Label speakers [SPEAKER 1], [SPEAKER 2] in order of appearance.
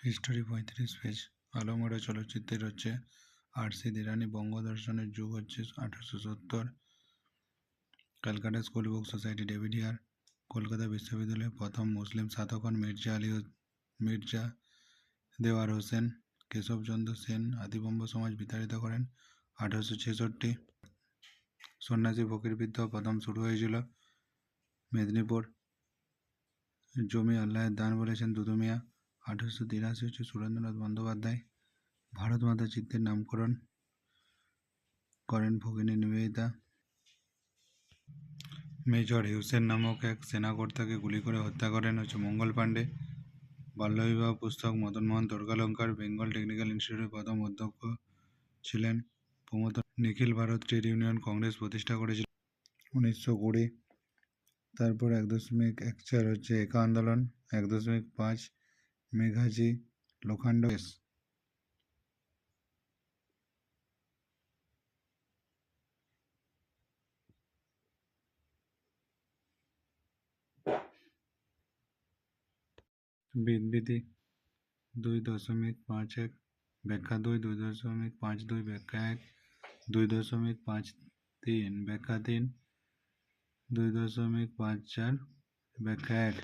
[SPEAKER 1] History 35 page. আলমগড় চলচ্চিত্রের হচ্ছে আরশিদ ইরানি। বঙ্গদর্শনের যুগ হচ্ছে 1870। Calcutta school book society David here. Kolkata বিশ্ববিদ্যালয়ের প্রথম মুসলিম স্নাতক হন মির্জা দেওয়ার হোসেন। কেশবচন্দ্র সেন আদিবম্ব সমাজ বিতাড়িত করেন 1866। সন্ন্যাসী ফকির বিদ্রোহ প্রথম শুরু হয়েছিল মেদিনীপুর। জমি আল্লাহের দান বলেছেন দুদু মিয়া 1883 হচ্ছে সুরেন্দ্রনাথ বন্দ্যোপাধ্যায়। ভারত মাতা চিত্রের নামকরণ করেন ভগিনী নিবেদিতা। মেজর হিউসেন নামক এক সেনাকর্তাকে গুলি করে হত্যা করেন হচ্ছে মঙ্গল পাণ্ডে। বাল্যবিবাহ পুস্তক মদন মোহন তর্কালঙ্কার। বেঙ্গল টেকনিক্যাল ইনস্টিটিউটের প্রথম অধ্যক্ষ ছিলেন প্রমোদ। নিখিল ভারত ট্রেড ইউনিয়ন কংগ্রেস প্রতিষ্ঠা করেছিল 1920। তারপর 1.14 হচ্ছে একা আন্দোলন। 1.5 মেঘাজি লোখান্ড কেস। বিবৃতি 2.51 ব্যাখ্যা 2, 2.52 ব্যাখ্যা 1, 2.53 ব্যাখ্যা 3, 2.54 ব্যাখ্যা 1।